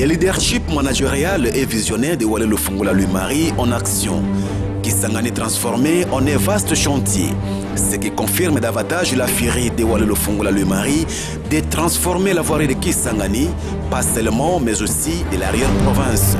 Le leadership managérial et visionnaire de Wale Lufungula Lui-Marie en action. Kisangani transformé en un vaste chantier, ce qui confirme davantage la furie de Wale Lufungula Lui-Marie de transformer la voirie de Kisangani, pas seulement mais aussi de l'arrière-province.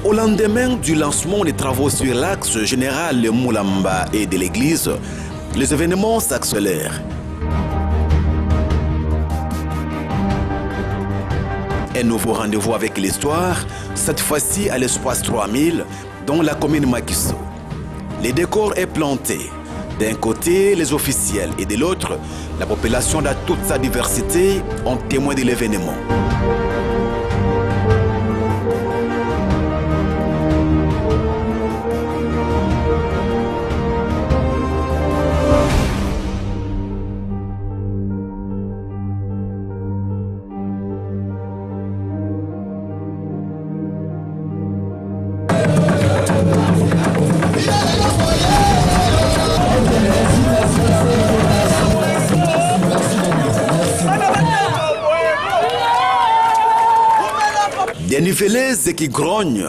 Au lendemain du lancement des travaux sur l'axe général Moulamba et de l'église, les événements s'accélèrent. Un nouveau rendez-vous avec l'histoire, cette fois-ci à l'espace 3000, dans la commune Makiso. Le décor est planté. D'un côté, les officiels et de l'autre, la population dans toute sa diversité en témoin de l'événement. Des nivelaises qui grognent,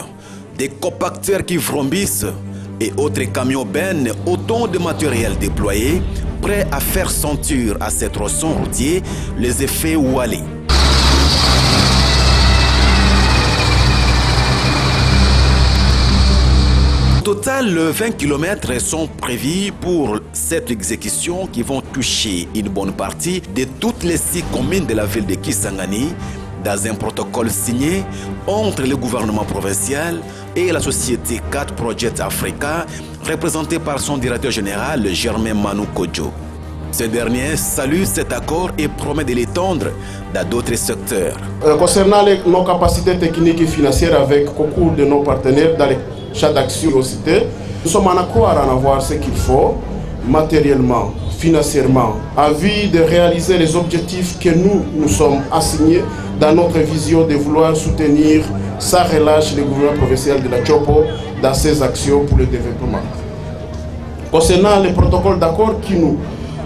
des compacteurs qui vrombissent et autres camions bennes, autant de matériel déployé, prêts à faire sentir à ces tronçons routiers les effets Wale. Au total, 20 km sont prévus pour cette exécution qui vont toucher une bonne partie de toutes les 6 communes de la ville de Kisangani, dans un protocole signé entre le gouvernement provincial et la société 4 Project Africa, représentée par son directeur général Germain Manu Kodjo. Ce dernier salue cet accord et promet de l'étendre dans d'autres secteurs. Concernant nos capacités techniques et financières avec concours de nos partenaires dans les champs d'action cités, nous sommes en accord à en avoir ce qu'il faut, matériellement, financièrement, en vue de réaliser les objectifs que nous sommes assignés dans notre vision de vouloir soutenir sans relâche le gouvernement provincial de la Chopo dans ses actions pour le développement. Concernant les protocoles d'accord qui nous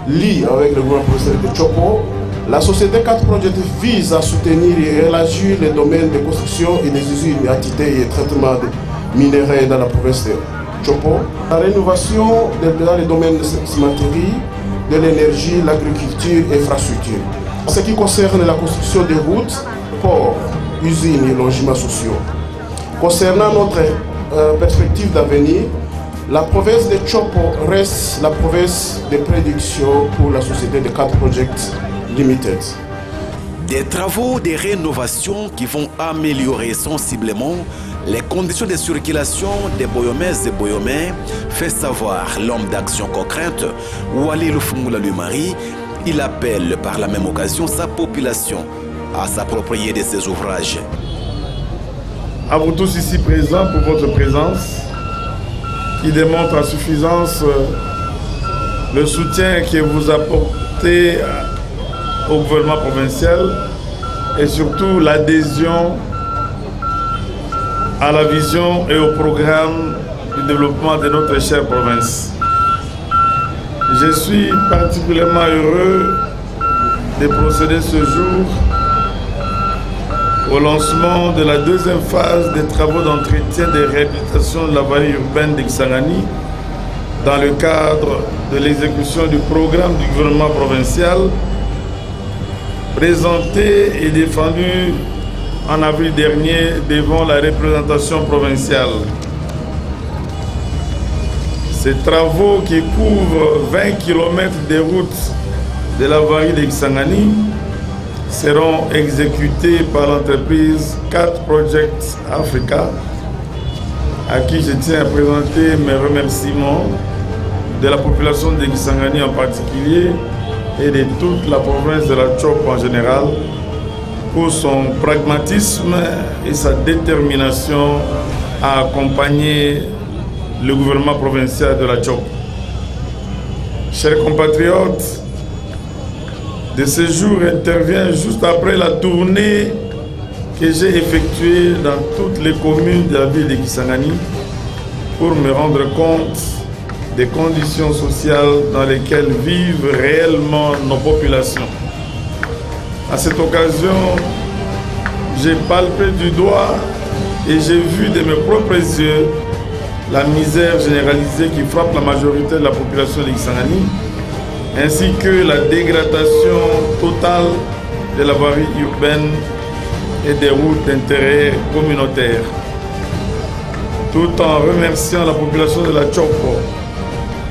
lient avec le gouvernement provincial de Chopo, la société 4 Project vise à soutenir et élargir les domaines de construction et des usines d'activité et traitement de minerais dans la province de Chopo, la rénovation dans les domaines de cimenterie, de l'énergie, l'agriculture et l'infrastructure. En ce qui concerne la construction des routes, ports, usines et logements sociaux. Concernant notre perspective d'avenir, la province de Chopo reste la province de prédiction pour la société de 4 Project Limited. Des travaux de rénovation qui vont améliorer sensiblement les conditions de circulation des Boyomaises et Boyomais, fait savoir l'homme d'action concrète, Wale Lufungula Lui-Marie. Il appelle par la même occasion sa population à s'approprier de ces ouvrages. À vous tous ici présents pour votre présence qui démontre à suffisance le soutien que vous apportez au gouvernement provincial et surtout l'adhésion à la vision et au programme du développement de notre chère province. Je suis particulièrement heureux de procéder ce jour au lancement de la deuxième phase des travaux d'entretien de réhabilitation de la voirie urbaine de Kisangani dans le cadre de l'exécution du programme du gouvernement provincial présenté et défendu en avril dernier devant la représentation provinciale. Ces travaux qui couvrent 20 km de routes de la voirie de Kisangani seront exécutés par l'entreprise 4 Project Africa, à qui je tiens à présenter mes remerciements de la population de Kisangani en particulier et de toute la province de la Chopo en général pour son pragmatisme et sa détermination à accompagner le gouvernement provincial de la Chopo. Chers compatriotes, de ce jour intervient juste après la tournée que j'ai effectué dans toutes les communes de la ville de Kisangani pour me rendre compte des conditions sociales dans lesquelles vivent réellement nos populations. À cette occasion, j'ai palpé du doigt et j'ai vu de mes propres yeux la misère généralisée qui frappe la majorité de la population de Kisangani, ainsi que la dégradation totale de la voirie urbaine et des routes d'intérêt communautaire. Tout en remerciant la population de la Tchopo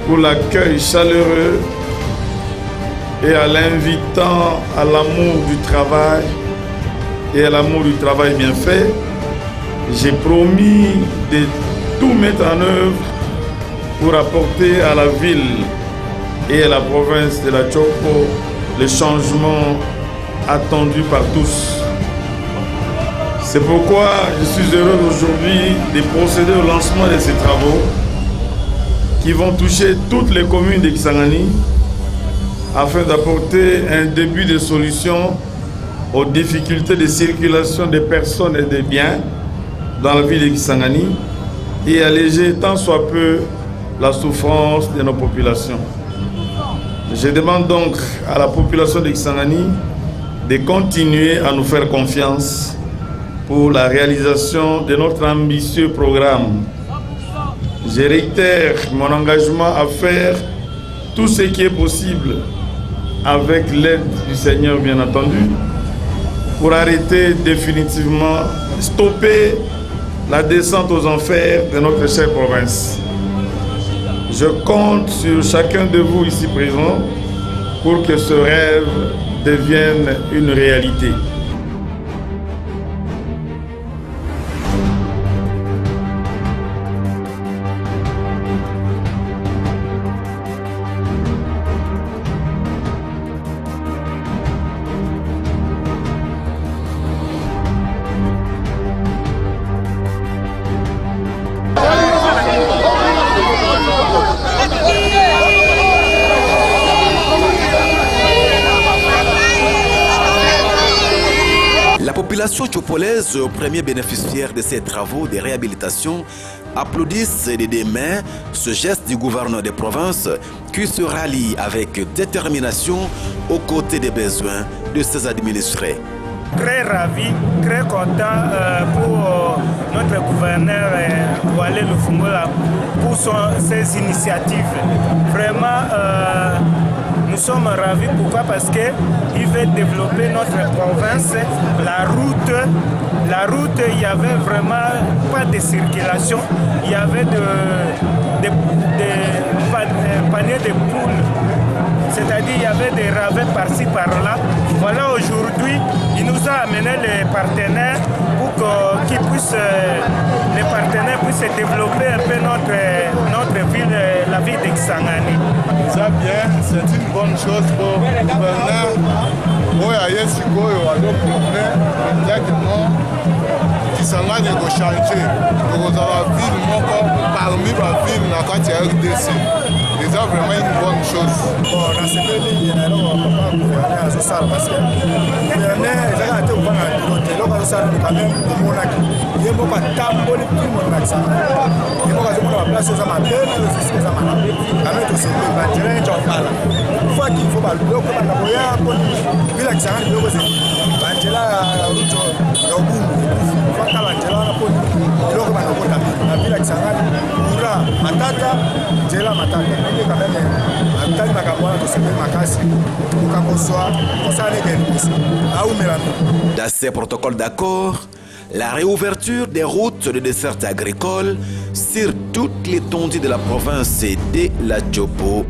pour l'accueil chaleureux et en l'invitant à l'amour du travail et à l'amour du travail bien fait, j'ai promis de tout mettre en œuvre pour apporter à la ville et à la province de la Tchopo le changement attendu par tous. C'est pourquoi je suis heureux aujourd'hui de procéder au lancement de ces travaux qui vont toucher toutes les communes de Kisangani afin d'apporter un début de solution aux difficultés de circulation des personnes et des biens dans la ville de Kisangani et alléger tant soit peu la souffrance de nos populations. Je demande donc à la population de Kisangani de continuer à nous faire confiance pour la réalisation de notre ambitieux programme. Je réitère mon engagement à faire tout ce qui est possible avec l'aide du Seigneur bien entendu pour arrêter définitivement, stopper la descente aux enfers de notre chère province. Je compte sur chacun de vous ici présent pour que ce rêve devienne une réalité. La population tchopolaise, premier bénéficiaire de ces travaux de réhabilitation, applaudissent des deux mains ce geste du gouverneur des provinces qui se rallie avec détermination aux côtés des besoins de ses administrés. Très ravi, très content pour notre gouverneur Wale Lufungola pour ses initiatives. Vraiment, nous sommes ravis. Pourquoi? Parce qu'il veut développer notre province. La route, il y avait vraiment pas de circulation. Il y avait des paniers de poules. C'est-à-dire il y avait des ravins par-ci, par-là. Voilà, aujourd'hui, il nous a amené les partenaires pour qu'ils puissent, les partenaires puissent développer un peu notre ville, la ville de Kisangani. Ça bien, c'est une bonne chose pour le gouverneur. Moi, il y a ce exactement Kisangani va changer. Donc, on a la ville parmi la ville dans la RDC. C'est vraiment une bonne chose. Bon, on a cette ligne, on va gouverner à ce salle parce que gouverner, ils ont été ouverts à l'autre. Là, on a ça quand même au Monaki. Il y a beaucoup de temps pour les plus Monaki. Il y a beaucoup de place aux amateurs, aux esprits amateurs. Quand même, tout ce qui est bâtiré, tu en parles. Une fois qu'il faut parler, on va l'envoyer à Pony. Puis là, ça arrive, on va Angela, Yobu, Faka Angela, Pony. Il va l'envoyer à Puis là, ça arrive, Moura, Matata, Angela, Matata. Dans ces protocoles d'accord, la réouverture des routes de dessert agricole sur toute l'étendue de la province de la Tchopo.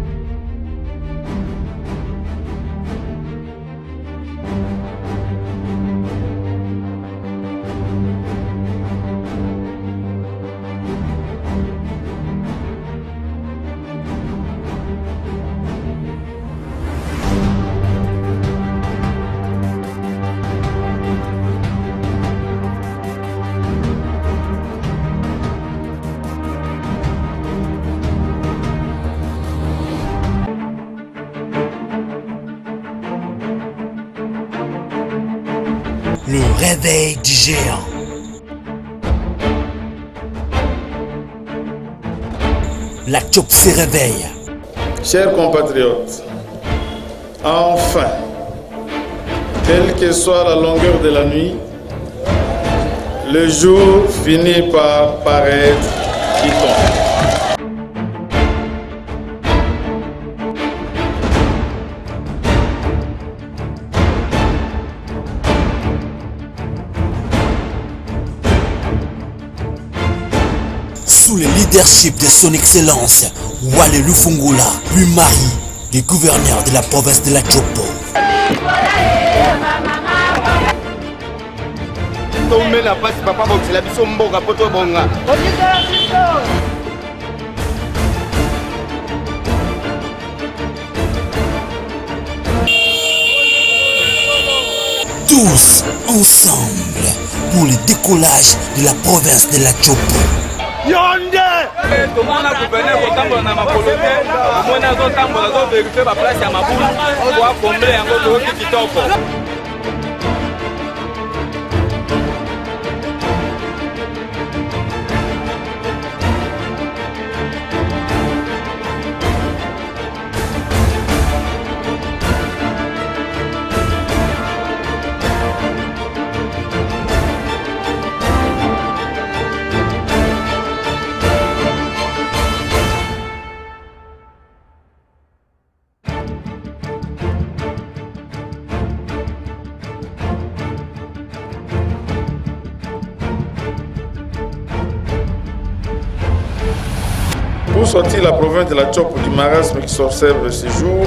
réveil du géant. La Tchop se réveille. Chers compatriotes, enfin, quelle que soit la longueur de la nuit, le jour finit par paraître qui tombe. Sous le leadership de son excellence, Wale Lufungula, lui mari, le gouverneur de la province de la Chopo. Tous ensemble pour le décollage de la province de la Chopo. tomona gouverneur kotambola na makolo te omoni azotambola azoverifie baplace ya mabulu po akomble yango toyoki kitoko. Pour sortir la province de la Chopo du marasme qui s'observe ces jours,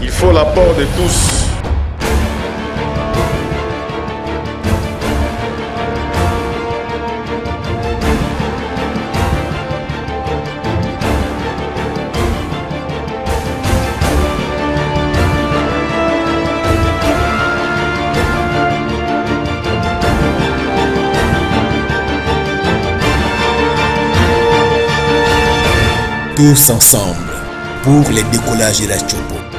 il faut l'apport de tous. Tous ensemble pour le décollage de la Chopo.